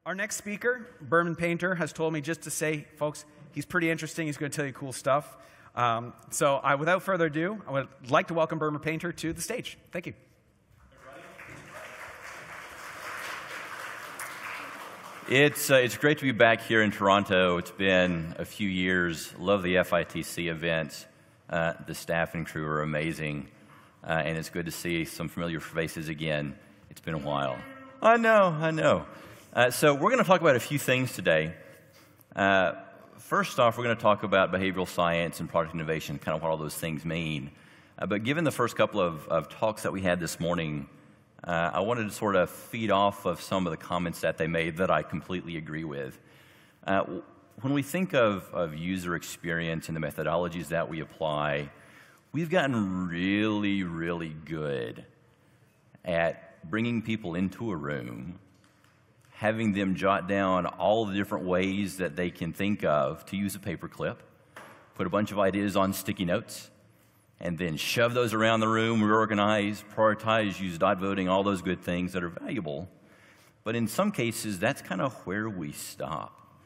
Our next speaker, Bermon Painter, has told me just to say, folks, he's pretty interesting. He's going to tell you cool stuff. Without further ado, I would like to welcome Bermon Painter to the stage. Thank you. It's great to be back here in Toronto. It's been a few years. Love the FITC events. The staff and crew are amazing. And it's good to see some familiar faces again. It's been a while. I know. So we're going to talk about a few things today. First off, we're going to talk about behavioral science and product innovation, kind of what all those things mean. But given the first couple of talks that we had this morning, I wanted to sort of feed off of some of the comments that they made that I completely agree with. When we think of user experience and the methodologies that we apply, we've gotten really, really good at bringing people into a room, having them jot down all the different ways that they can think of to use a paperclip, put a bunch of ideas on sticky notes, and then shove those around the room, reorganize, prioritize, use dot voting, all those good things that are valuable. But in some cases, that's kind of where we stop.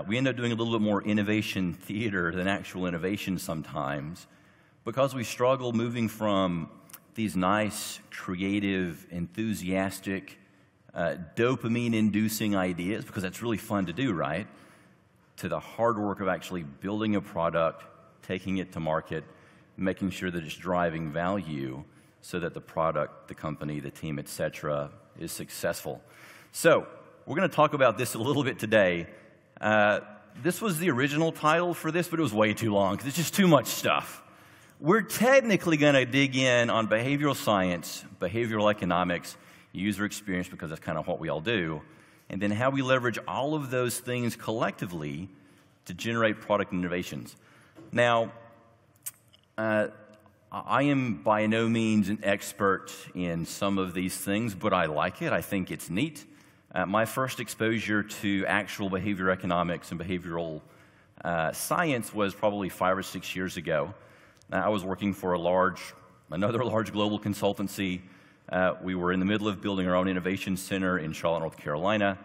We end up doing a little bit more innovation theater than actual innovation sometimes because we struggle moving from these nice, creative, enthusiastic, dopamine-inducing ideas, because that's really fun to do, right, to the hard work of actually building a product, taking it to market, making sure that it's driving value so that the product, the company, the team, etc., is successful. So we're going to talk about this a little bit today. This was the original title for this, but it was way too long because it's just too much stuff. We're technically going to dig in on behavioral science, behavioral economics, user experience, because that's kind of what we all do, and then how we leverage all of those things collectively to generate product innovations. Now, I am by no means an expert in some of these things, but I like it. I think it's neat. My first exposure to actual behavior economics and behavioral science was probably 5 or 6 years ago. I was working for another large global consultancy. We were in the middle of building our own innovation center in Charlotte, North Carolina,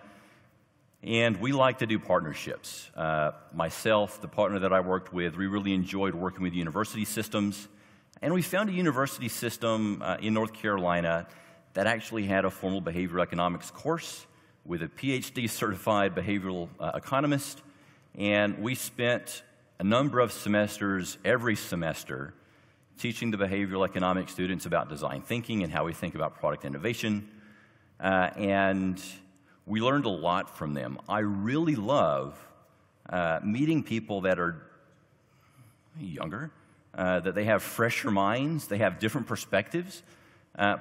and we like to do partnerships. Myself, the partner that I worked with, we really enjoyed working with university systems, and we found a university system in North Carolina that actually had a formal behavioral economics course with a PhD certified behavioral economist, and we spent a number of semesters every semester teaching the behavioral economics students about design thinking and how we think about product innovation, and we learned a lot from them. I really love meeting people that are younger, that they have fresher minds, they have different perspectives,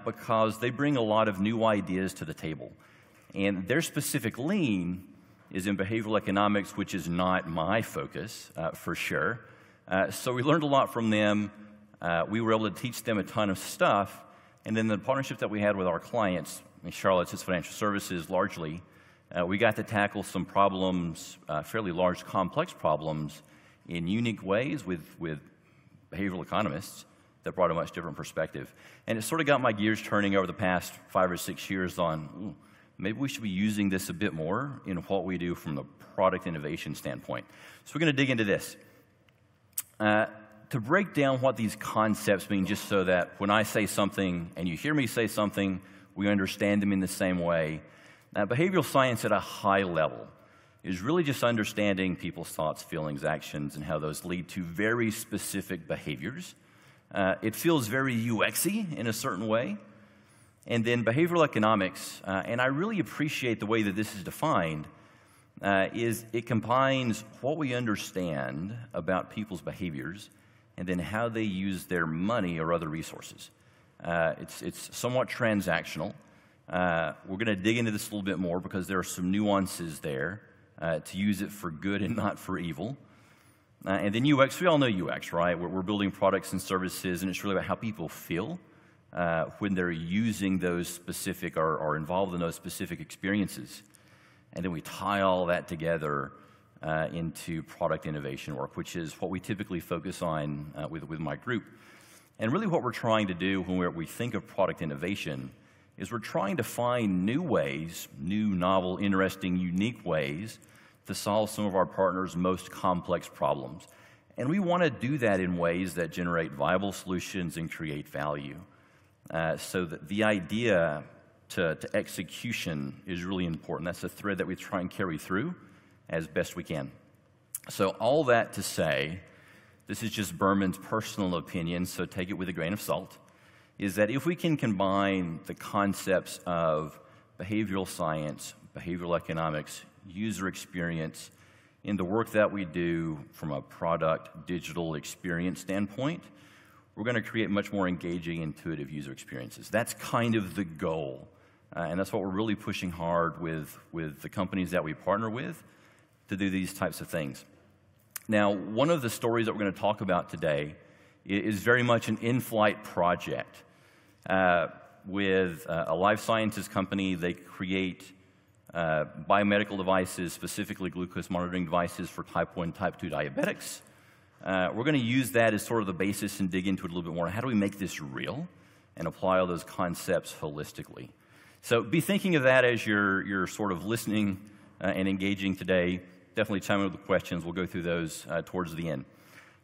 because they bring a lot of new ideas to the table. And their specific lean is in behavioral economics, which is not my focus, for sure. So we learned a lot from them. We were able to teach them a ton of stuff, and then the partnership that we had with our clients, Charlotte's His Financial Services largely, we got to tackle some problems, fairly large, complex problems, in unique ways with behavioral economists that brought a much different perspective. And it sort of got my gears turning over the past 5 or 6 years on, maybe we should be using this a bit more in what we do from the product innovation standpoint. So we're going to dig into this. To break down what these concepts mean, just so that when I say something and you hear me say something, we understand them in the same way. Behavioral science at a high level is really just understanding people's thoughts, feelings, actions, and how those lead to very specific behaviors. It feels very UX-y in a certain way. And then behavioral economics, and I really appreciate the way that this is defined, is it combines what we understand about people's behaviors and then how they use their money or other resources. It's somewhat transactional. We're going to dig into this a little bit more because there are some nuances there to use it for good and not for evil. And then UX, we all know UX, right? We're building products and services, and it's really about how people feel when they're using those specific or involved in those specific experiences. And then we tie all that together into product innovation work, which is what we typically focus on with my group. And really what we're trying to do when we think of product innovation is we're trying to find new ways, new, novel, interesting, unique ways to solve some of our partners' most complex problems. And we want to do that in ways that generate viable solutions and create value. So that the idea to execution is really important. That's a thread that we try and carry through as best we can. So all that to say, this is just Bermon's personal opinion, so take it with a grain of salt, is that if we can combine the concepts of behavioral science, behavioral economics, user experience, in the work that we do from a product digital experience standpoint, we're going to create much more engaging, intuitive user experiences. That's kind of the goal. And that's what we're really pushing hard with the companies that we partner with to do these types of things. Now, one of the stories that we're going to talk about today is very much an in-flight project. With a life sciences company, they create biomedical devices, specifically glucose monitoring devices for type 1, type 2 diabetics. We're going to use that as sort of the basis and dig into it a little bit more. How do we make this real and apply all those concepts holistically? So be thinking of that as you're sort of listening and engaging today. Definitely chime in with the questions. We'll go through those towards the end.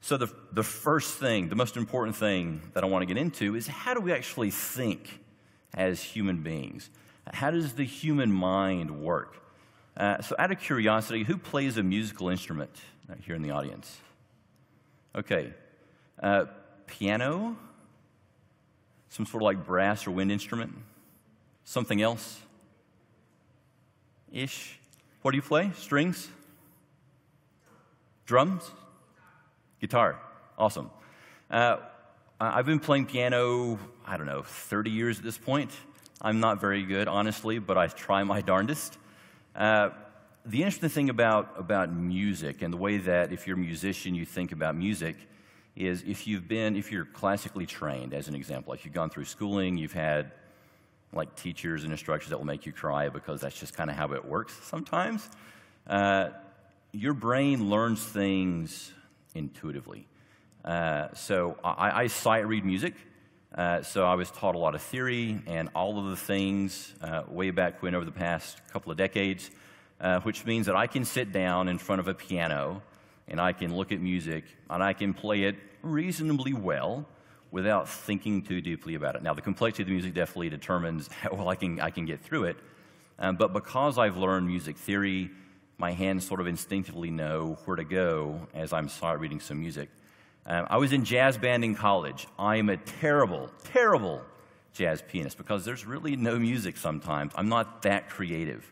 So the first thing, the most important thing that I want to get into is how do we actually think as human beings? How does the human mind work? So out of curiosity, who plays a musical instrument here in the audience? Okay. Piano? Some sort of like brass or wind instrument? Something else? Ish? What do you play? Strings? Drums? Guitar. Awesome. I've been playing piano, 30 years at this point. I'm not very good, honestly, but I try my darndest. The interesting thing about music and the way that if you're a musician, you think about music is if you're classically trained, as an example, like you've gone through schooling, you've had like teachers and instructors that will make you cry because that's just kind of how it works sometimes. Your brain learns things intuitively. So I sight read music. So I was taught a lot of theory and all of the things way back when over the past couple of decades, which means that I can sit down in front of a piano and I can look at music and I can play it reasonably well without thinking too deeply about it. Now, the complexity of the music definitely determines how well I can get through it. But because I've learned music theory, my hands sort of instinctively know where to go as I'm sight reading some music. I was in jazz band in college. I am a terrible, terrible jazz pianist because there's really no music sometimes. I'm not that creative.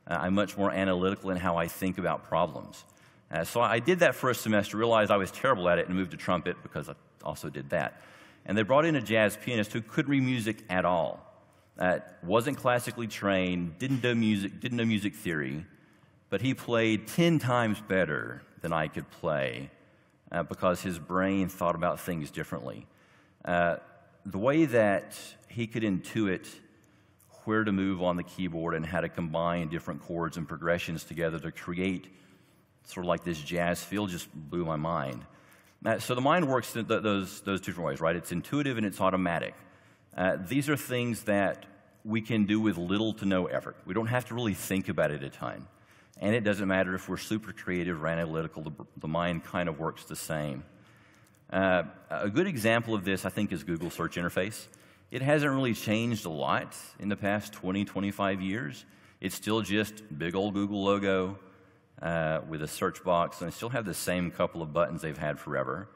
I'm much more analytical in how I think about problems. So I did that for a semester, realized I was terrible at it, and moved to trumpet because I also did that. And they brought in a jazz pianist who couldn't read music at all. Wasn't classically trained, didn't know music theory, but he played 10 times better than I could play. Because his brain thought about things differently. The way that he could intuit where to move on the keyboard and how to combine different chords and progressions together to create sort of like this jazz feel just blew my mind. So the mind works those two different ways, right? It's intuitive and it's automatic. These are things that we can do with little to no effort. We don't have to really think about it a ton. And it doesn't matter if we're super creative or analytical, the mind kind of works the same. A good example of this, I think, is Google search interface. It hasn't really changed a lot in the past 20, 25 years. It's still just big old Google logo with a search box, and they still have the same couple of buttons they've had forever.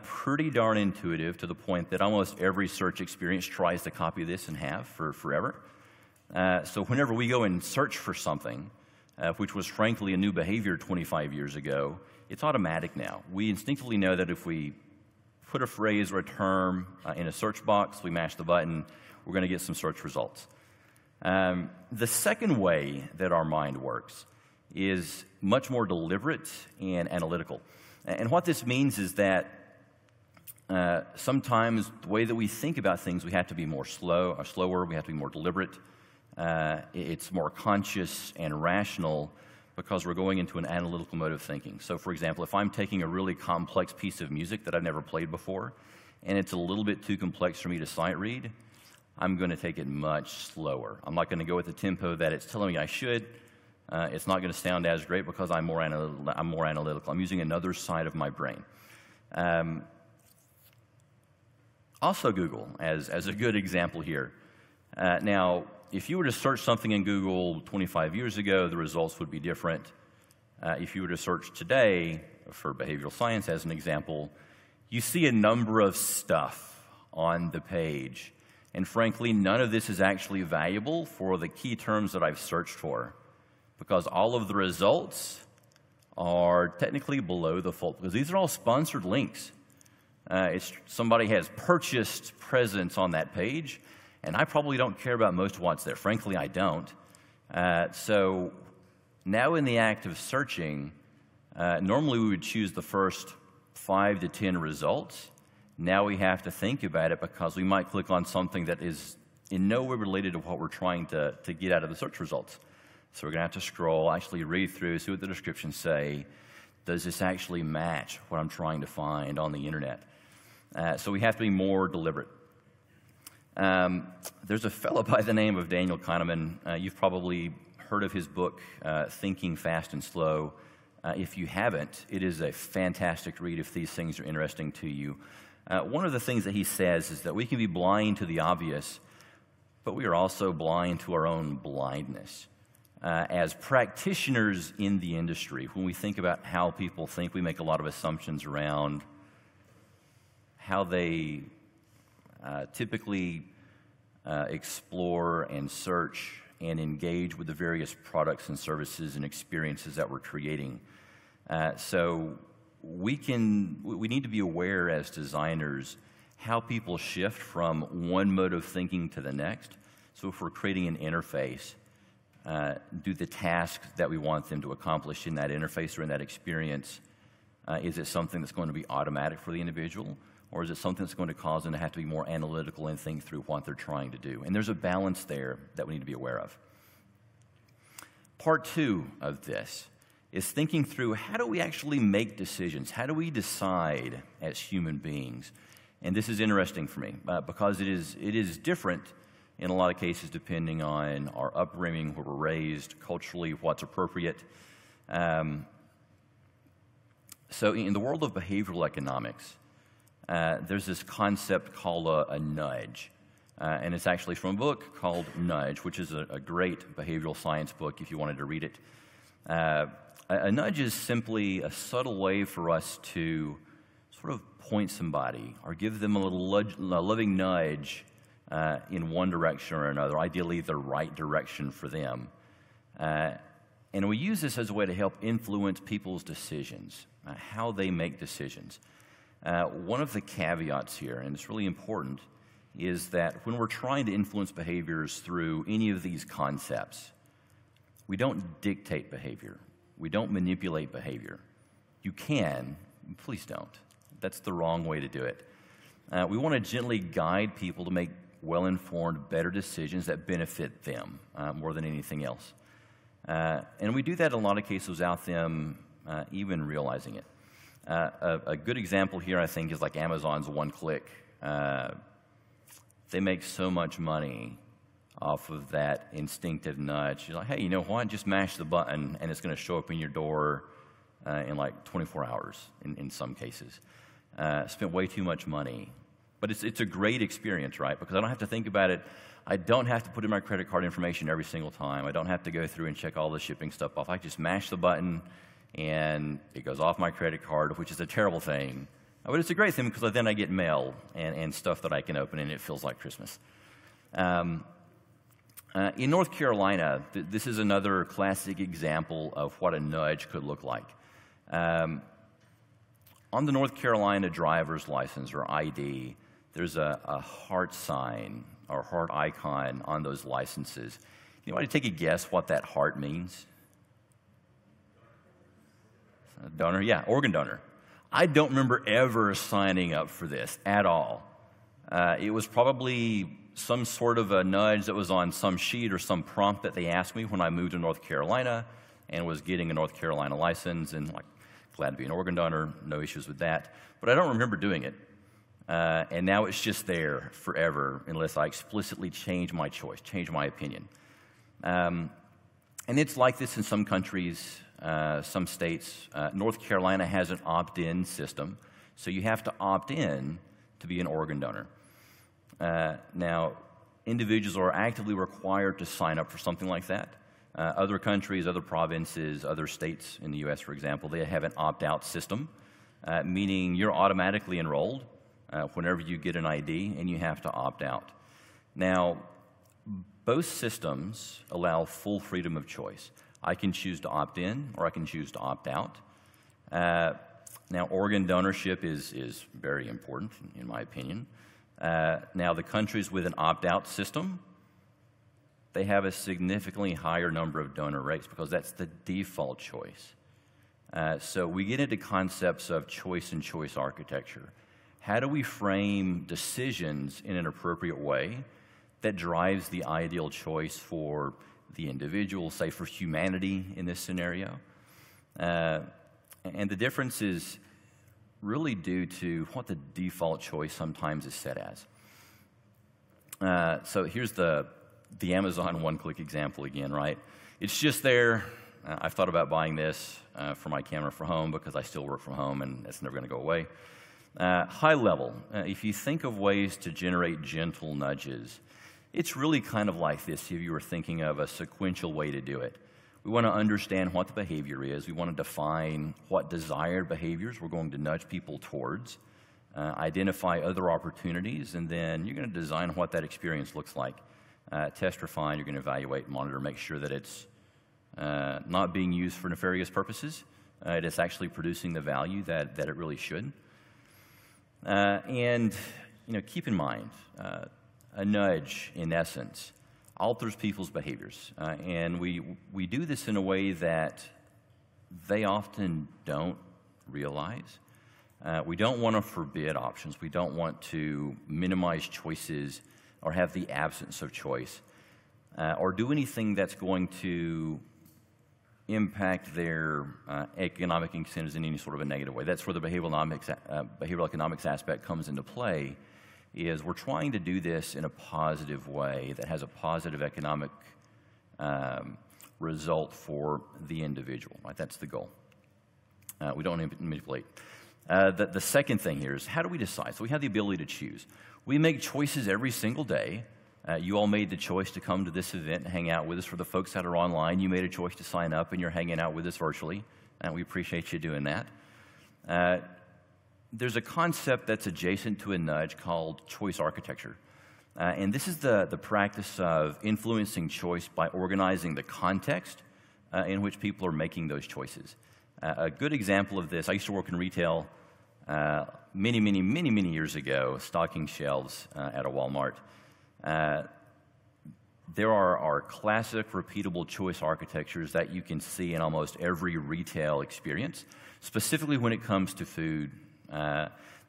Pretty darn intuitive to the point that almost every search experience tries to copy this and have for forever. So whenever we go and search for something, which was frankly a new behavior 25 years ago, it's automatic now. We instinctively know that if we put a phrase or a term in a search box, we mash the button, we're going to get some search results. The second way that our mind works is much more deliberate and analytical. And what this means is that sometimes the way that we think about things, we have to be slower, we have to be more deliberate. It's more conscious and rational because we're going into an analytical mode of thinking. So, for example, if I'm taking a really complex piece of music that I've never played before, and it's a little bit too complex for me to sight read, I'm going to take it much slower. I'm not going to go at the tempo that it's telling me I should. It's not going to sound as great because I'm more analytical. I'm using another side of my brain. Also Google as a good example here. Now, if you were to search something in Google 25 years ago, the results would be different. If you were to search today for behavioral science as an example, you see a number of stuff on the page. And frankly, none of this is actually valuable for the key terms that I've searched for, because all of the results are technically below the fold, because these are all sponsored links. Somebody has purchased presence on that page, and I probably don't care about most of what's there. Frankly, I don't. So now in the act of searching, normally we would choose the first 5 to 10 results. Now we have to think about it because we might click on something that is in no way related to what we're trying to get out of the search results. So we're going to have to scroll, actually read through, see what the descriptions say. Does this actually match what I'm trying to find on the internet? So we have to be more deliberate. There's a fellow by the name of Daniel Kahneman. You've probably heard of his book, Thinking Fast and Slow. If you haven't, it is a fantastic read if these things are interesting to you. One of the things that he says is that we can be blind to the obvious, but we are also blind to our own blindness. As practitioners in the industry, when we think about how people think, we make a lot of assumptions around how they typically explore and search and engage with the various products and services and experiences that we're creating. So we need to be aware as designers how people shift from one mode of thinking to the next. So if we're creating an interface, do the tasks that we want them to accomplish in that interface or in that experience, is it something that's going to be automatic for the individual? Or is it something that's going to cause them to have to be more analytical and think through what they're trying to do? And there's a balance there that we need to be aware of. Part 2 of this is thinking through how do we actually make decisions? How do we decide as human beings? And this is interesting for me because it is different in a lot of cases depending on our upbringing, where we're raised, culturally, what's appropriate. So in the world of behavioral economics, there's this concept called a nudge. And it's actually from a book called Nudge, which is a great behavioral science book if you wanted to read it. A nudge is simply a subtle way for us to sort of point somebody or give them a little loving nudge in one direction or another, ideally the right direction for them. And we use this as a way to help influence people's decisions, how they make decisions. One of the caveats here, and it's really important, is that when we're trying to influence behaviors through any of these concepts, we don't dictate behavior. We don't manipulate behavior. You can, please don't. That's the wrong way to do it. We want to gently guide people to make well-informed, better decisions that benefit them more than anything else. And we do that in a lot of cases without them even realizing it. A good example here, I think, is like Amazon's one-click. They make so much money off of that instinctive nudge. You're like, hey, you know what? Just mash the button, and it's going to show up in your door in like 24 hours in some cases. Spent way too much money. But it's a great experience, right? Because I don't have to think about it. I don't have to put in my credit card information every single time. I don't have to go through and check all the shipping stuff off. I just mash the button, and it goes off my credit card, which is a terrible thing. But it's a great thing because then I get mail and stuff that I can open, and it feels like Christmas. In North Carolina, this is another classic example of what a nudge could look like. On the North Carolina driver's license, or ID, there's a heart sign or heart icon on those licenses. You want to take a guess what that heart means? Donor? Yeah, organ donor. I don't remember ever signing up for this at all. It was probably some sort of a nudge that was on some sheet or some prompt that they asked me when I moved to North Carolina and was getting a North Carolina license, and like, glad to be an organ donor, no issues with that. But I don't remember doing it. and now it's just there forever unless I explicitly change my choice, change my opinion. And it's like this in some countries, some states. North Carolina has an opt-in system, so you have to opt in to be an organ donor. Now, individuals are actively required to sign up for something like that. Other countries, other provinces, other states in the U.S., for example, they have an opt-out system, meaning you're automatically enrolled whenever you get an ID, and you have to opt out. Now, both systems allow full freedom of choice. I can choose to opt in, or I can choose to opt out. Now, organ donorship is very important, in my opinion. Now, the countries with an opt-out system, they have a significantly higher number of donor rates because that's the default choice. So we get into concepts of choice and choice architecture. How do we frame decisions in an appropriate way that drives the ideal choice for the individual, say for humanity in this scenario? And the difference is really due to what the default choice sometimes is set as. So here's the Amazon one-click example again, right? It's just there. I've thought about buying this for my camera for home because I still work from home and it's never going to go away. High level, if you think of ways to generate gentle nudges, it's really kind of like this if you were thinking of a sequential way to do it. We want to understand what the behavior is. We want to define what desired behaviors we're going to nudge people towards, identify other opportunities, and then you're going to design what that experience looks like. Test, refine, you're going to evaluate, monitor, make sure that it's not being used for nefarious purposes. It is actually producing the value that it really should. And keep in mind, a nudge, in essence, alters people's behaviors. And we do this in a way that they often don't realize. We don't want to forbid options. We don't want to minimize choices or have the absence of choice, or do anything that's going to impact their economic incentives in any sort of a negative way. That's where the behavioral economics aspect comes into play, is we're trying to do this in a positive way that has a positive economic result for the individual, right? That's the goal. We don't manipulate. The second thing here is, how do we decide? So we have the ability to choose. We make choices every single day. You all made the choice to come to this event and hang out with us. For the folks that are online, you made a choice to sign up, and you're hanging out with us virtually, and we appreciate you doing that. There's a concept that's adjacent to a nudge called choice architecture. And this is the practice of influencing choice by organizing the context in which people are making those choices. A good example of this, I used to work in retail many years ago, stocking shelves at a Walmart. There are classic, repeatable choice architectures that you can see in almost every retail experience, specifically when it comes to food.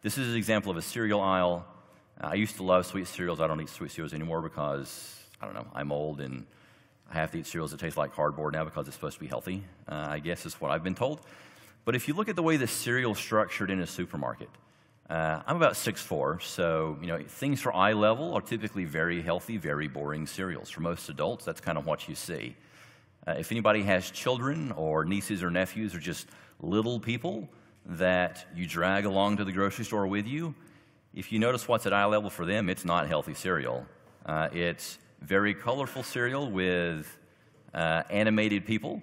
This is an example of a cereal aisle. I used to love sweet cereals. I don't eat sweet cereals anymore because, I don't know, I'm old and I have to eat cereals that taste like cardboard now because it's supposed to be healthy, I guess is what I've been told. But if you look at the way the cereal is structured in a supermarket, I'm about 6'4", so things for eye level are typically very healthy, very boring cereals. For most adults, that's kind of what you see. If anybody has children or nieces or nephews or just little people that you drag along to the grocery store with you, if you notice what's at eye level for them, it's not healthy cereal. It's very colorful cereal with animated people,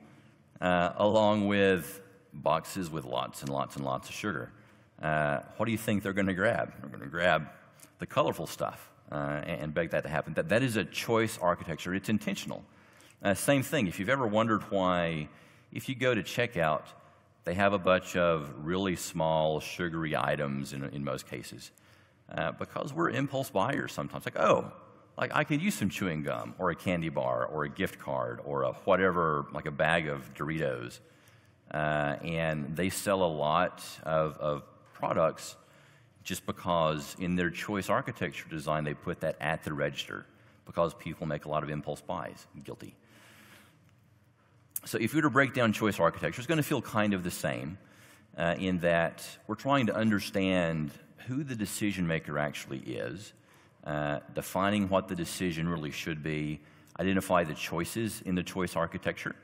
along with boxes with lots and lots and lots of sugar. What do you think they're going to grab? They're going to grab the colorful stuff and beg that to happen. That is a choice architecture. It's intentional. Same thing, if you've ever wondered why, if you go to checkout, they have a bunch of really small, sugary items in most cases. Because we're impulse buyers sometimes. Like I could use some chewing gum or a candy bar or a gift card or a whatever, like a bag of Doritos. And they sell a lot of products just because in their choice architecture design they put that at the register because people make a lot of impulse buys. Guilty. So if you were to break down choice architecture, it's going to feel kind of the same in that we're trying to understand who the decision maker actually is, defining what the decision really should be, identify the choices in the choice architecture,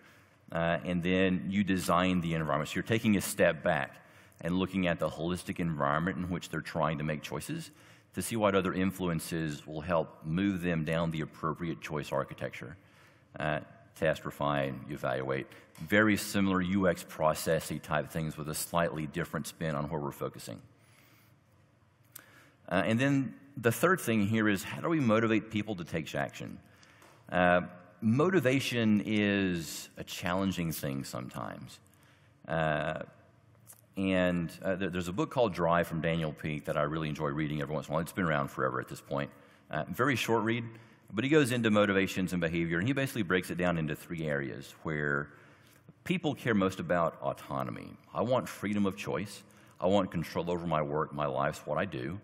and then you design the environment. So you're taking a step back and looking at the holistic environment in which they're trying to make choices to see what other influences will help move them down the appropriate choice architecture. Test, refine, evaluate. Very similar UX processy type things with a slightly different spin on where we're focusing. And then the third thing here is, how do we motivate people to take action? Motivation is a challenging thing sometimes. There's a book called Drive from Daniel Pink that I really enjoy reading every once in a while. It's been around forever at this point. Very short read, but he goes into motivations and behavior, and he basically breaks it down into 3 areas where people care most about autonomy. I want freedom of choice. I want control over my work, my life, what I do.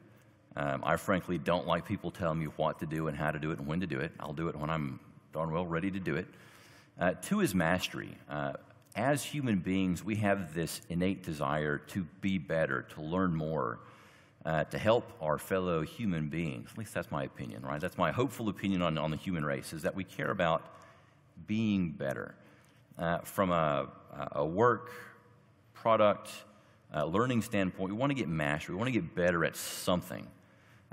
I frankly don't like people telling me what to do and how to do it and when to do it. I'll do it when I'm darn well ready to do it. 2 is mastery. As human beings, we have this innate desire to be better, to learn more, to help our fellow human beings. At least that's my opinion, right? That's my hopeful opinion on the human race, is that we care about being better. From a work, product, learning standpoint, we want to get mastery. We want to get better at something.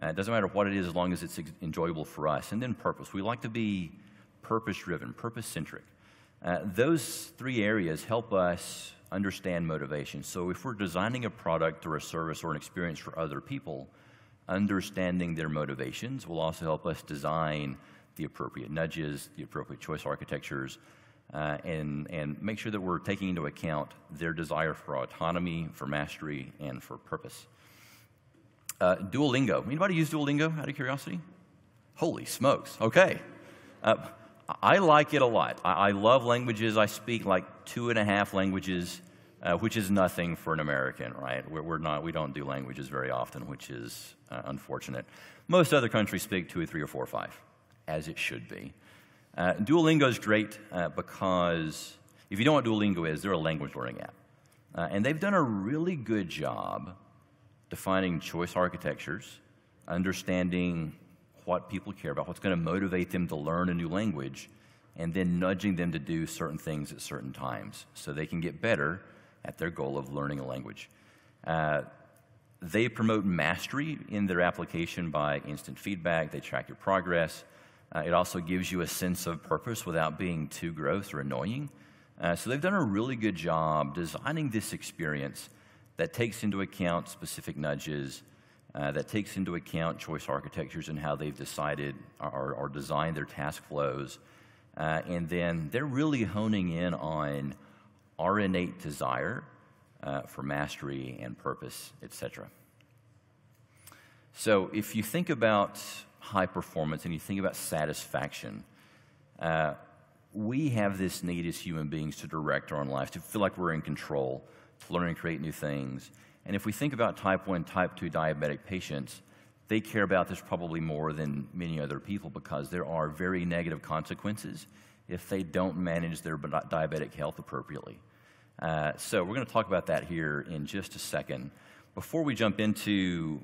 It doesn't matter what it is as long as it's enjoyable for us. And then purpose. We like to be purpose-driven, purpose-centric. Those 3 areas help us understand motivation. So if we're designing a product or a service or an experience for other people, understanding their motivations will also help us design the appropriate nudges, the appropriate choice architectures, and make sure that we're taking into account their desire for autonomy, for mastery, and for purpose. Duolingo. Anybody use Duolingo out of curiosity? Holy smokes. Okay. I like it a lot. I love languages. I speak like 2.5 languages, which is nothing for an American, right? We don't do languages very often, which is unfortunate. Most other countries speak 2 or 3 or 4 or 5, as it should be. Duolingo is great because if you don't know what Duolingo is, they're a language learning app. And they've done a really good job defining choice architectures, understanding what people care about, what's going to motivate them to learn a new language, and then nudging them to do certain things at certain times so they can get better at their goal of learning a language. They promote mastery in their application by instant feedback. They track your progress. It also gives you a sense of purpose without being too gross or annoying. So they've done a really good job designing this experience that takes into account specific nudges, that takes into account choice architectures and how they've decided or designed their task flows. And then they're really honing in on our innate desire for mastery and purpose, etc. So if you think about high performance and you think about satisfaction, we have this need as human beings to direct our own lives, to feel like we're in control, to learn and create new things. And if we think about type 1, type 2 diabetic patients, they care about this probably more than many other people because there are very negative consequences if they don't manage their diabetic health appropriately. So we're going to talk about that here in just a second. Before we jump into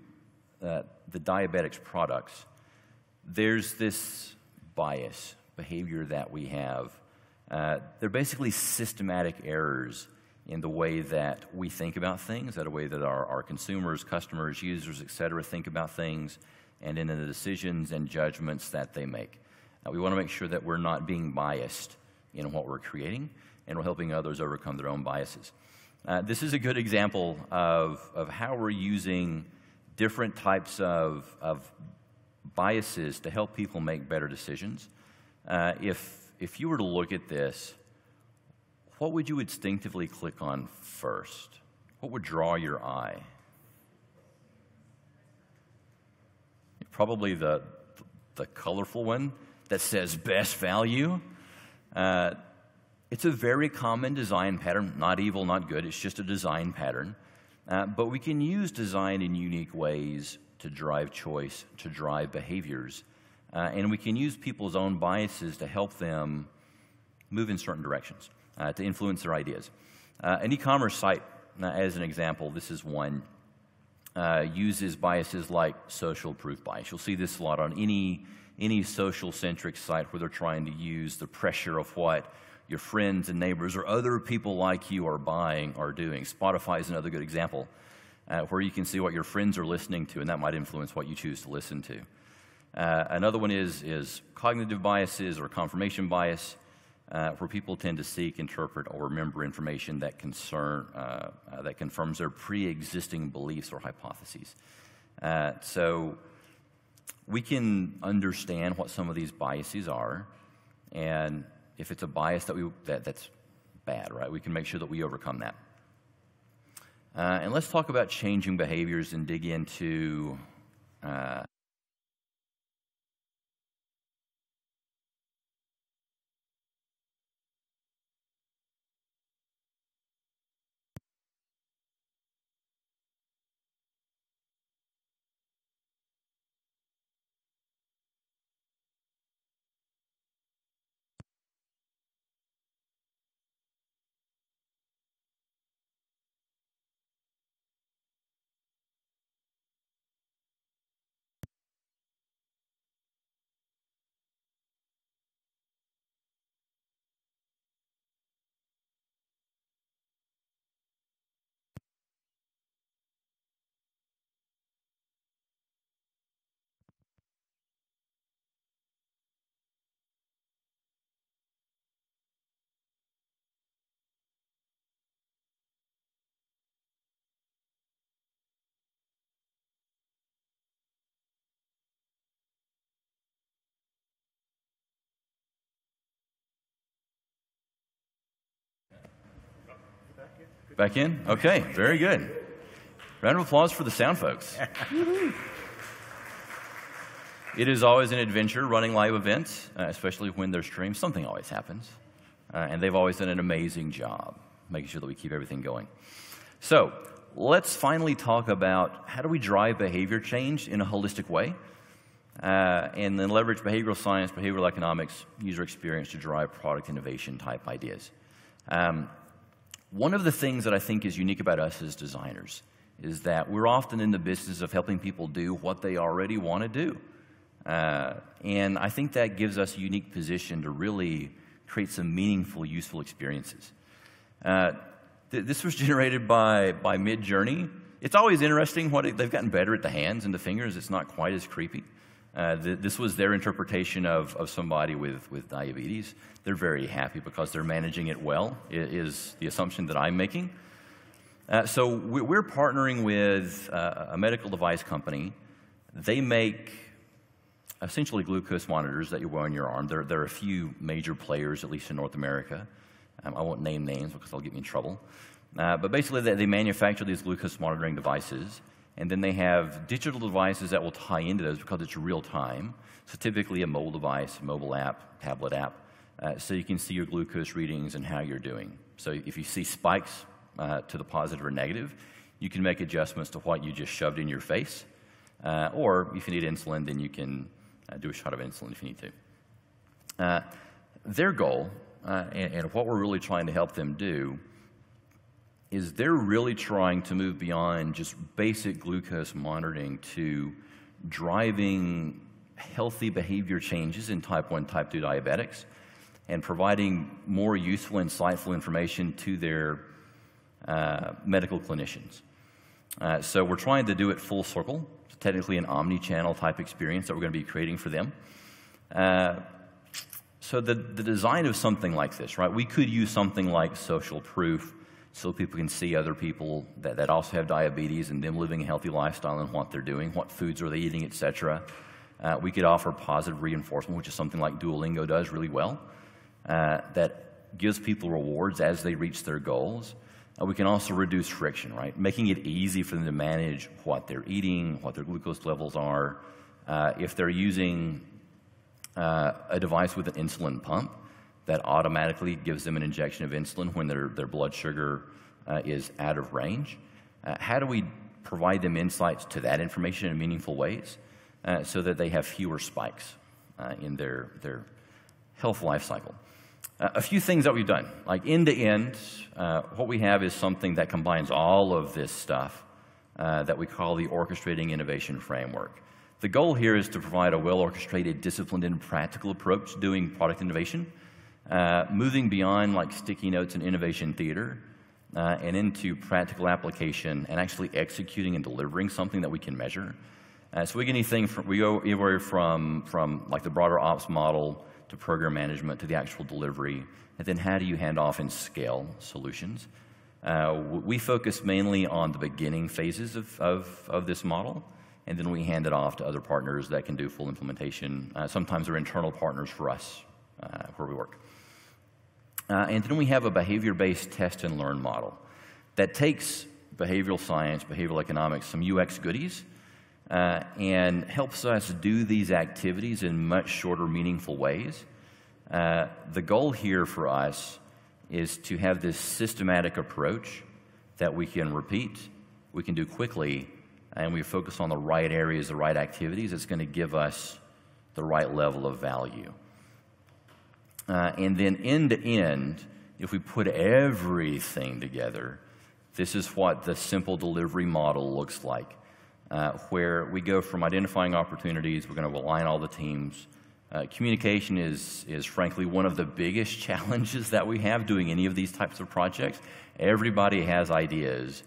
the diabetics products, there's this bias behavior that we have. They're basically systematic errors in the way that we think about things, that a way that our consumers, customers, users, et cetera, think about things, and in the decisions and judgments that they make. We want to make sure that we're not being biased in what we're creating, and we're helping others overcome their own biases. This is a good example of how we're using different types of biases to help people make better decisions. If you were to look at this, what would you instinctively click on first? What would draw your eye? Probably the colorful one that says best value. It's a very common design pattern, not evil, not good, it's just a design pattern. But we can use design in unique ways to drive choice, to drive behaviors. And we can use people's own biases to help them move in certain directions, to influence their ideas. An e-commerce site, as an example, this is one. uses biases like social proof bias. You'll see this a lot on any social-centric site where they're trying to use the pressure of what your friends and neighbors or other people like you are buying or doing. Spotify is another good example where you can see what your friends are listening to, and that might influence what you choose to listen to. Another one is cognitive biases or confirmation bias, where people tend to seek, interpret, or remember information that confirms their pre-existing beliefs or hypotheses. So we can understand what some of these biases are, and if it's a bias that's bad, right, we can make sure that we overcome that. And let's talk about changing behaviors and dig into back in? Okay, very good. Round of applause for the sound folks. It is always an adventure running live events, especially when they're streamed. Something always happens. And they've always done an amazing job making sure that we keep everything going. So let's finally talk about how do we drive behavior change in a holistic way, and then leverage behavioral science, behavioral economics, user experience to drive product innovation type ideas. One of the things that I think is unique about us as designers is that we're often in the business of helping people do what they already want to do. And I think that gives us a unique position to really create some meaningful, useful experiences. This was generated by Midjourney. It's always interesting they've gotten better at the hands and the fingers. It's not quite as creepy. This was their interpretation of somebody with diabetes. They're very happy because they're managing it well, is the assumption that I'm making. So we're partnering with a medical device company. They make essentially glucose monitors that you wear on your arm. There are a few major players, at least in North America. I won't name names because they'll get me in trouble. But basically, they manufacture these glucose monitoring devices. And then they have digital devices that will tie into those because it's real time. So typically a mobile device, mobile app, tablet app, so you can see your glucose readings and how you're doing. So if you see spikes to the positive or negative, you can make adjustments to what you just shoved in your face. Or if you need insulin, then you can do a shot of insulin if you need to. Their goal, and what we're really trying to help them do, is they're really trying to move beyond just basic glucose monitoring to driving healthy behavior changes in type 1, type 2 diabetics and providing more useful, insightful information to their medical clinicians. So we're trying to do it full circle. It's technically an omni-channel type experience that we're going to be creating for them. So the design of something like this, right? We could use something like social proof so people can see other people that also have diabetes and them living a healthy lifestyle and what they're doing, what foods are they eating, etc. We could offer positive reinforcement, which is something like Duolingo does really well, that gives people rewards as they reach their goals. We can also reduce friction, right? Making it easy for them to manage what they're eating, what their glucose levels are. If they're using a device with an insulin pump, that automatically gives them an injection of insulin when their blood sugar is out of range. How do we provide them insights to that information in meaningful ways so that they have fewer spikes in their health life cycle? A few things that we've done, like end-to-end, what we have is something that combines all of this stuff that we call the Orchestrating Innovation Framework. The goal here is to provide a well-orchestrated, disciplined, and practical approach to doing product innovation, moving beyond like sticky notes and innovation theater and into practical application and actually executing and delivering something that we can measure. So we get anything from, we go everywhere from like the broader ops model to program management to the actual delivery, and then how do you hand off and scale solutions. We focus mainly on the beginning phases of this model, and then we hand it off to other partners that can do full implementation. Sometimes they're internal partners for us where we work. And then we have a behavior-based test and learn model that takes behavioral science, behavioral economics, some UX goodies, and helps us do these activities in much shorter, meaningful ways. The goal here for us is to have this systematic approach that we can repeat, we can do quickly, and we focus on the right areas, the right activities that's going to give us the right level of value. And then end to end, if we put everything together, this is what the simple delivery model looks like, where we go from identifying opportunities, we're going to align all the teams. Communication is frankly one of the biggest challenges that we have doing any of these types of projects. Everybody has ideas,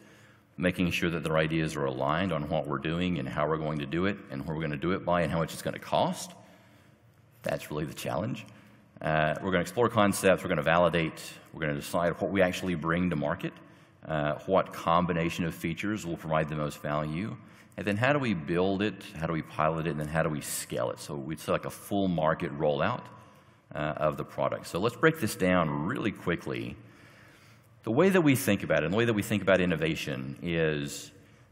making sure that their ideas are aligned on what we're doing and how we're going to do it and where we're going to do it by and how much it's going to cost. That's really the challenge. We're going to explore concepts, we're going to validate, we're going to decide what we actually bring to market, what combination of features will provide the most value, and then how do we build it, how do we pilot it, and then how do we scale it? So we'd say like a full market rollout of the product. So let's break this down really quickly. The way that we think about it, and the way that we think about innovation is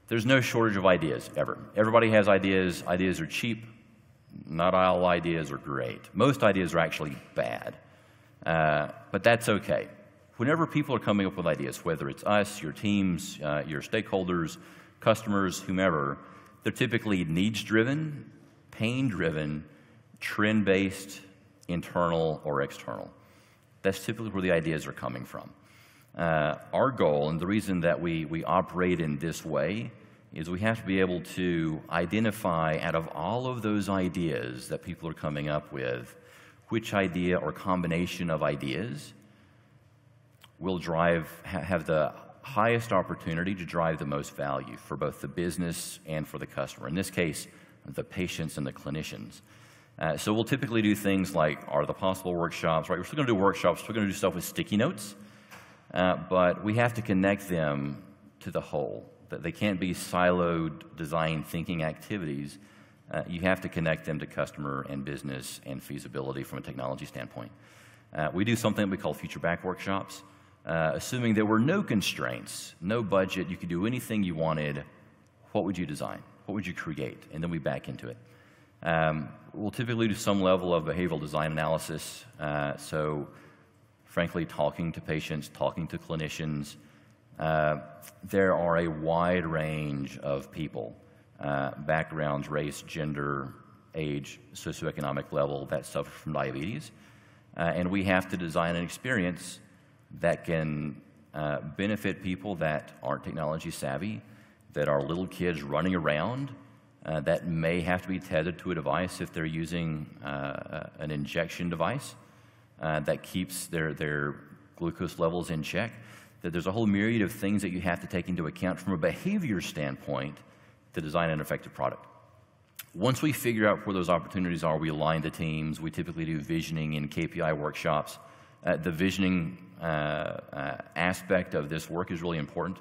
there's no shortage of ideas, ever. Everybody has ideas. Ideas are cheap. Not all ideas are great. Most ideas are actually bad, but that's okay. Whenever people are coming up with ideas, whether it's us, your teams, your stakeholders, customers, whomever, they're typically needs-driven, pain-driven, trend-based, internal or external. That's typically where the ideas are coming from. Our goal, and the reason that we operate in this way, is we have to be able to identify out of all of those ideas that people are coming up with, which idea or combination of ideas will have the highest opportunity to drive the most value for both the business and for the customer. In this case, the patients and the clinicians. So we'll typically do things like, are the possible workshops, right? We're still going to do workshops, we're going to do stuff with sticky notes, but we have to connect them to the whole. That they can't be siloed design thinking activities. You have to connect them to customer and business and feasibility from a technology standpoint. We do something we call future back workshops. Assuming there were no constraints, no budget, you could do anything you wanted, what would you design? What would you create? And then we back into it. We'll typically do some level of behavioral design analysis. So frankly, talking to patients, talking to clinicians. There are a wide range of people, backgrounds, race, gender, age, socioeconomic level that suffer from diabetes. And we have to design an experience that can benefit people that aren't technology savvy, that are little kids running around, that may have to be tethered to a device if they're using an injection device that keeps their glucose levels in check. That there's a whole myriad of things that you have to take into account from a behavior standpoint to design an effective product. Once we figure out where those opportunities are, we align the teams. We typically do visioning and KPI workshops. The visioning aspect of this work is really important,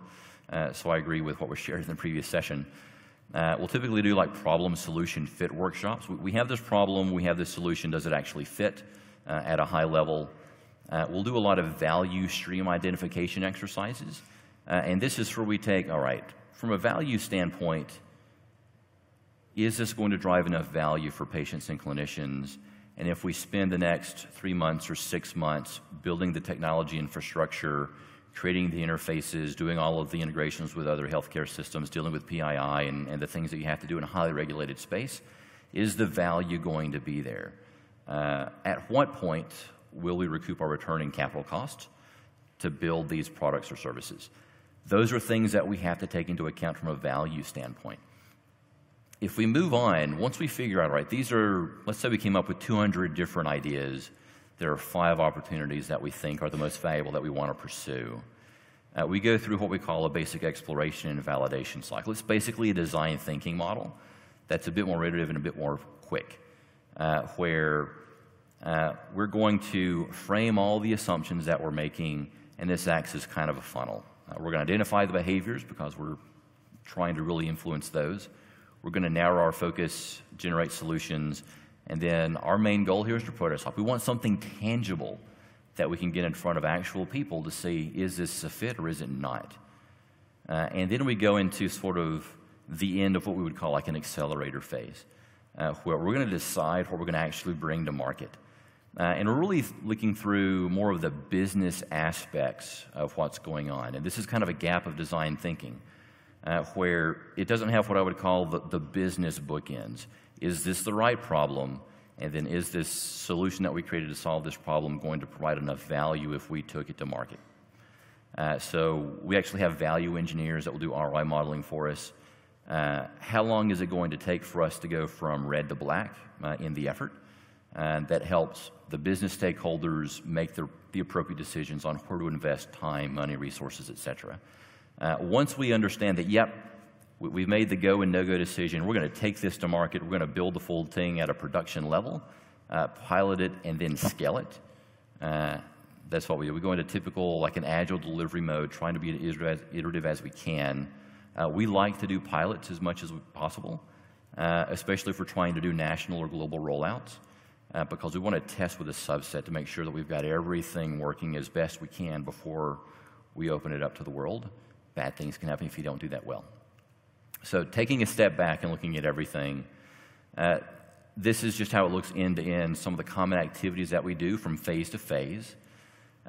so I agree with what was shared in the previous session. We'll typically do like problem, solution, fit workshops. We have this problem, we have this solution, does it actually fit at a high level? We'll do a lot of value stream identification exercises, and this is where we take, all right, from a value standpoint, is this going to drive enough value for patients and clinicians? And if we spend the next 3 months or 6 months building the technology infrastructure, creating the interfaces, doing all of the integrations with other healthcare systems, dealing with PII and the things that you have to do in a highly regulated space, is the value going to be there? At what point will we recoup our return in capital cost to build these products or services? Those are things that we have to take into account from a value standpoint. If we move on, once we figure out, all right, these are, let's say we came up with 200 different ideas. There are 5 opportunities that we think are the most valuable that we want to pursue. We go through what we call a basic exploration and validation cycle. It's basically a design thinking model that's a bit more iterative and a bit more quick, where we're going to frame all the assumptions that we're making, and this acts as kind of a funnel. We're going to identify the behaviors because we're trying to really influence those. We're going to narrow our focus, generate solutions, and then our main goal here is to prototype. We want something tangible that we can get in front of actual people to see, is this a fit or is it not? And then we go into sort of the end of what we would call like an accelerator phase, where we're going to decide what we're going to actually bring to market. And we're really looking through more of the business aspects of what's going on. And this is kind of a gap of design thinking, where it doesn't have what I would call the business bookends. Is this the right problem? And then is this solution that we created to solve this problem going to provide enough value if we took it to market? So we actually have value engineers that will do ROI modeling for us. How long is it going to take for us to go from red to black in the effort? And that helps the business stakeholders make the appropriate decisions on where to invest time, money, resources, et cetera. Once we understand that, yep, we've made the go and no-go decision, we're going to take this to market, we're going to build the full thing at a production level, pilot it, and then scale it. That's what we do. We go into typical, like an agile delivery mode, trying to be as iterative as we can. We like to do pilots as much as possible, especially if we're trying to do national or global rollouts, because we want to test with a subset to make sure that we've got everything working as best we can before we open it up to the world. Bad things can happen if you don't do that well. So taking a step back and looking at everything, this is just how it looks end to end, some of the common activities that we do from phase to phase.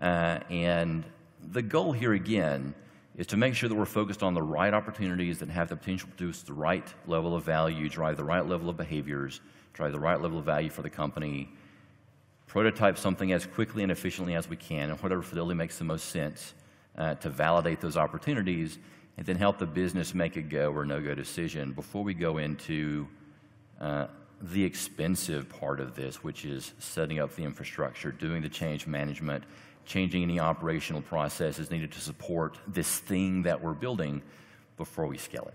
And the goal here, again, is to make sure that we're focused on the right opportunities that have the potential to produce the right level of value, drive the right level of behaviors, drive the right level of value for the company, prototype something as quickly and efficiently as we can, and whatever fidelity makes the most sense, to validate those opportunities, and then help the business make a go or no-go decision before we go into the expensive part of this, which is setting up the infrastructure, doing the change management, changing any operational processes needed to support this thing that we're building before we scale it.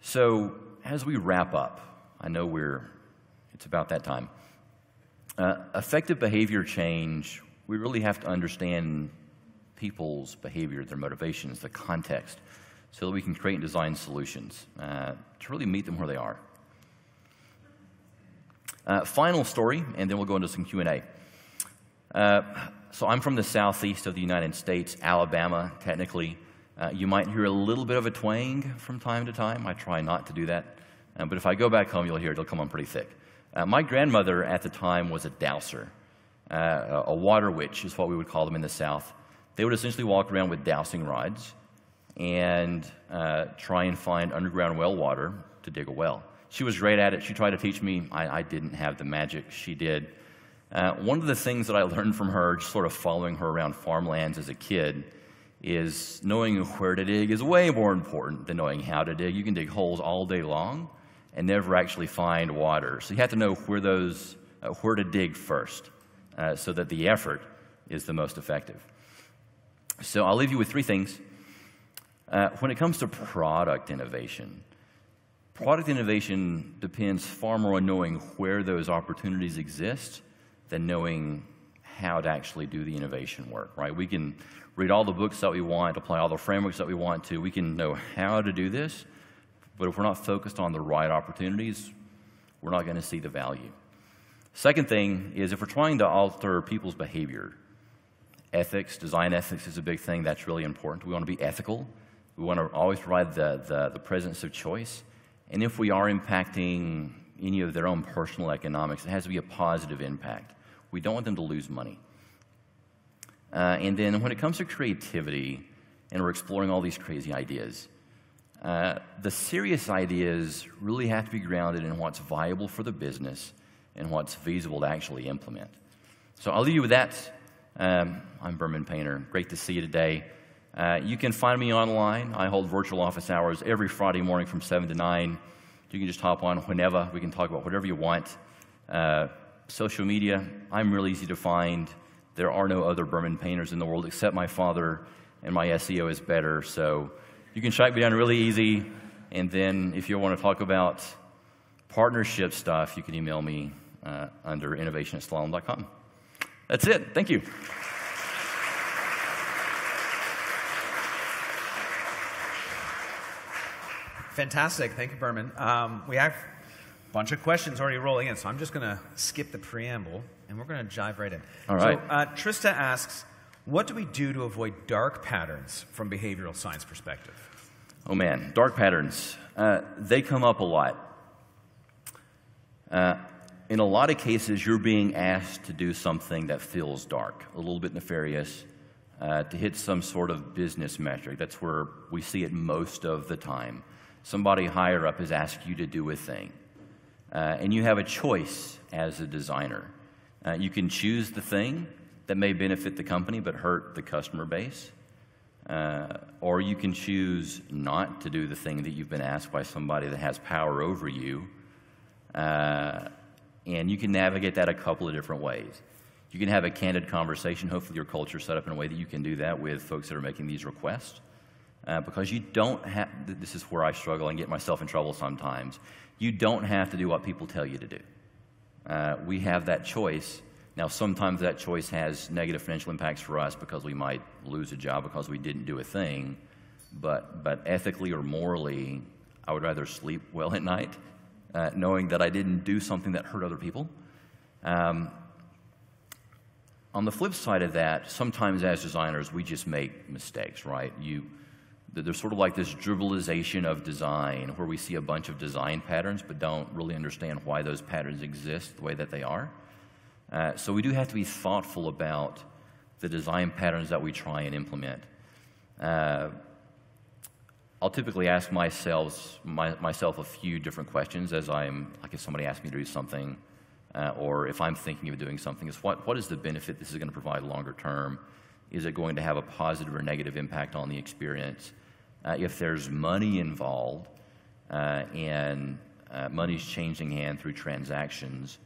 So as we wrap up, I know it's about that time. Effective behavior change, we really have to understand people's behavior, their motivations, the context, so that we can create and design solutions to really meet them where they are. Final story, and then we'll go into some Q&A. So I'm from the southeast of the United States, Alabama, technically. You might hear a little bit of a twang from time to time. I try not to do that. But if I go back home, you'll hear it'll come on pretty thick. My grandmother at the time was a dowser. A water witch is what we would call them in the South. They would essentially walk around with dowsing rods and try and find underground well water to dig a well. She was great at it. She tried to teach me. I didn't have the magic she did. One of the things that I learned from her, just sort of following her around farmlands as a kid, is knowing where to dig is way more important than knowing how to dig. You can dig holes all day long and never actually find water. So you have to know where to dig first, so that the effort is the most effective. So I'll leave you with 3 things. When it comes to product innovation depends far more on knowing where those opportunities exist than knowing how to actually do the innovation work, right? We can read all the books that we want, apply all the frameworks that we want to. We can know how to do this, but if we're not focused on the right opportunities, we're not going to see the value. Second thing is, if we're trying to alter people's behavior, ethics, design ethics is a big thing. That's really important. We want to be ethical. We want to always provide the presence of choice. And if we are impacting any of their own personal economics, it has to be a positive impact. We don't want them to lose money. And then when it comes to creativity, and we're exploring all these crazy ideas, the serious ideas really have to be grounded in what's viable for the business and what's feasible to actually implement. So I'll leave you with that. I'm Bermon Painter. Great to see you today. You can find me online. I hold virtual office hours every Friday morning from 7 to 9. You can just hop on whenever. We can talk about whatever you want. Social media, I'm really easy to find. There are no other Bermon painters in the world except my father, and my SEO is better. So you can track me down really easy. And then if you want to talk about partnership stuff, you can email me under innovation@slalom.com. That's it. Thank you. Fantastic. Thank you, Bermon. We have a bunch of questions already rolling in, so I'm just going to skip the preamble, and we're going to dive right in. All right. So Trista asks, what do we do to avoid dark patterns from behavioral science perspective? Oh, man. Dark patterns. They come up a lot. In a lot of cases, you're being asked to do something that feels dark, a little bit nefarious, to hit some sort of business metric. That's where we see it most of the time. Somebody higher up has asked you to do a thing, and you have a choice as a designer. You can choose the thing that may benefit the company but hurt the customer base, or you can choose not to do the thing that you've been asked by somebody that has power over you. And you can navigate that a couple of different ways. You can have a candid conversation. Hopefully your culture is set up in a way that you can do that with folks that are making these requests. Because you don't have, this is where I struggle and get myself in trouble sometimes, you don't have to do what people tell you to do. We have that choice. Now sometimes that choice has negative financial impacts for us because we might lose a job because we didn't do a thing. But ethically or morally, I would rather sleep well at night knowing that I didn't do something that hurt other people. On the flip side of that, sometimes as designers, we just make mistakes, right? There's sort of like this dribblization of design where we see a bunch of design patterns but don't really understand why those patterns exist the way that they are. So we do have to be thoughtful about the design patterns that we try and implement. I'll typically ask myself a few different questions as like if somebody asks me to do something, or if I'm thinking of doing something, is what is the benefit this is going to provide longer term? Is it going to have a positive or negative impact on the experience? If there's money involved, and money's changing hand through transactions,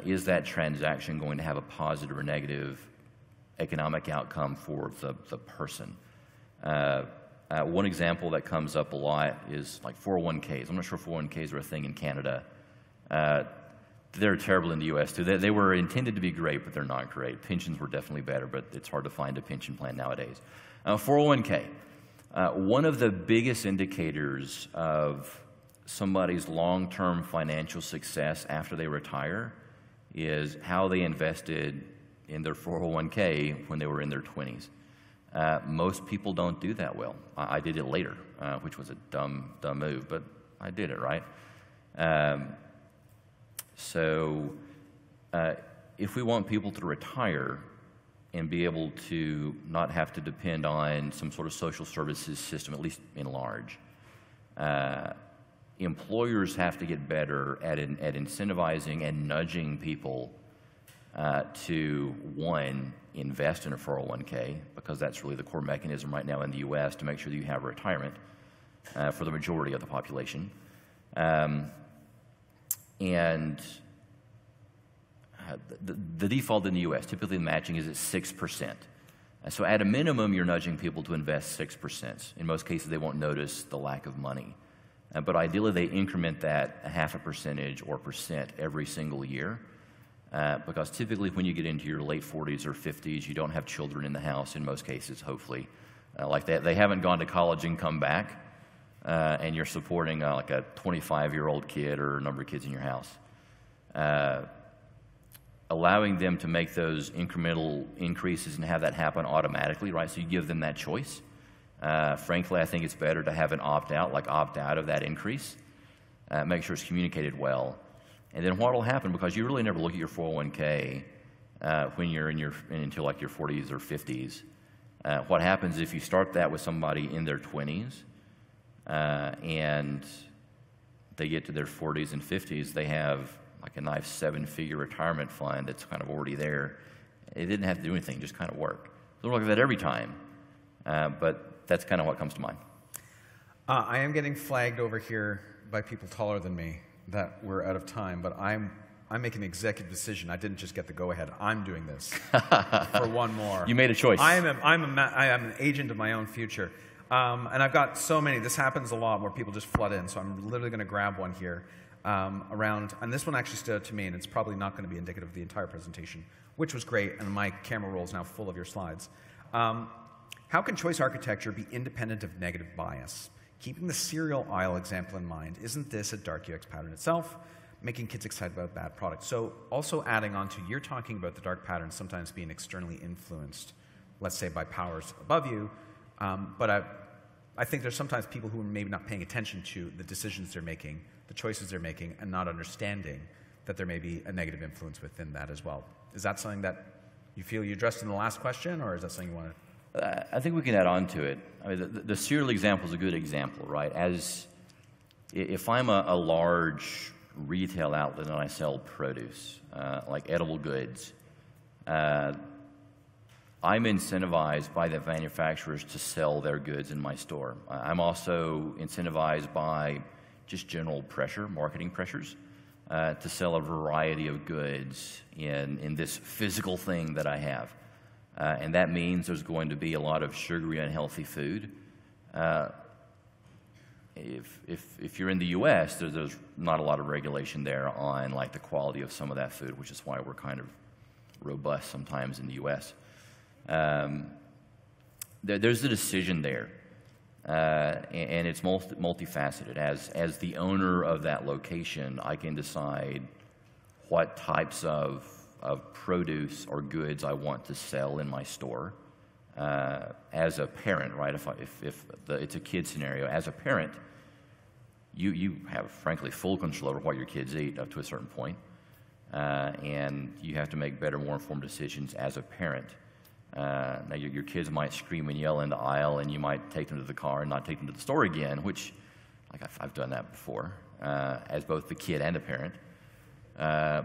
is that transaction going to have a positive or negative economic outcome for the person? One example that comes up a lot is like 401ks. I'm not sure if 401ks are a thing in Canada. They're terrible in the U.S. too. They were intended to be great, but they're not great. Pensions were definitely better, but it's hard to find a pension plan nowadays. 401k. One of the biggest indicators of somebody's long-term financial success after they retire is how they invested in their 401k when they were in their 20s. Most people don't do that well. I did it later, which was a dumb move, but I did it, right? So if we want people to retire and be able to not have to depend on some sort of social services system, at least in large, employers have to get better at incentivizing and nudging people to, one, invest in a 401k, because that's really the core mechanism right now in the U.S. to make sure that you have retirement for the majority of the population. And the default in the U.S., typically the matching is at 6%. So at a minimum, you're nudging people to invest 6%. In most cases, they won't notice the lack of money. But ideally, they increment that a half a percentage or percent every single year. Because typically when you get into your late 40s or 50s, you don't have children in the house in most cases, hopefully. Like that, they haven't gone to college and come back, and you're supporting like a 25-year-old kid or a number of kids in your house. Allowing them to make those incremental increases and have that happen automatically, right? So you give them that choice. Frankly, I think it's better to have an opt-out, like opt out of that increase. Make sure it's communicated well. And then what will happen, because you really never look at your 401k when you're until like your 40s or 50s. What happens if you start that with somebody in their 20s and they get to their 40s and 50s, they have like a nice 7-figure retirement fund that's kind of already there, It didn't have to do anything, just kind of work. It doesn't work like that every time, but that's kind of what comes to mind. I am getting flagged over here by people taller than me that we're out of time, but I'm making an executive decision. I didn't just get the go-ahead. I'm doing this for one more. You made a choice. I am an agent of my own future. And I've got so many. This happens a lot where people just flood in, so I'm literally going to grab one here around. And this one actually stood out to me, and it's probably not going to be indicative of the entire presentation, which was great, and my camera roll is now full of your slides. How can choice architecture be independent of negative bias? Keeping the cereal aisle example in mind, isn't this a dark UX pattern itself, making kids excited about bad products? So also adding on to, you're talking about the dark patterns sometimes being externally influenced, let's say by powers above you, but I think there's sometimes people who are maybe not paying attention to the decisions they're making, the choices they're making, and not understanding that there may be a negative influence within that as well. Is that something that you feel you addressed in the last question, or is that something you want to? I think we can add on to it. I mean, the cereal example is a good example, right? If I'm a large retail outlet and I sell produce, like edible goods, I'm incentivized by the manufacturers to sell their goods in my store. I'm also incentivized by just general pressure, marketing pressures, to sell a variety of goods in this physical thing that I have. And that means there's going to be a lot of sugary, unhealthy food. If you're in the U.S., there's not a lot of regulation there on like the quality of some of that food, which is why we're kind of robust sometimes in the U.S. There's a decision there, and it's multifaceted. As the owner of that location, I can decide what types of produce or goods I want to sell in my store. As a parent, right? If it's a kid scenario, as a parent, you have frankly full control over what your kids eat up to a certain point, and you have to make better, more informed decisions as a parent. Now your kids might scream and yell in the aisle, and you might take them to the car and not take them to the store again, which, like I've done that before, as both the kid and the parent.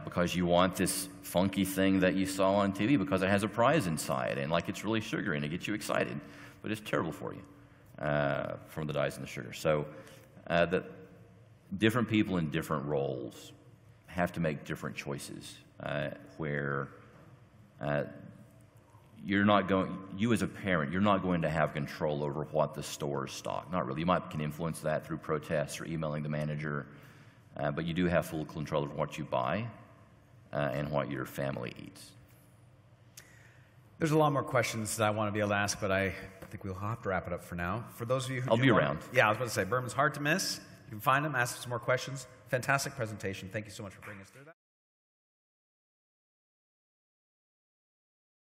Because you want this funky thing that you saw on TV because it has a prize inside and like it's really sugary and it gets you excited, but it's terrible for you from the dyes and the sugar. So the different people in different roles have to make different choices where you as a parent, you're not going to have control over what the stores stock. Not really. You can influence that through protests or emailing the manager. But you do have full control of what you buy and what your family eats. There's a lot more questions that I want to be able to ask, but I think we'll have to wrap it up for now. For those of you who I'll be around. Yeah, I was about to say, Bermon's hard to miss. You can find him, ask some more questions. Fantastic presentation. Thank you so much for bringing us through that.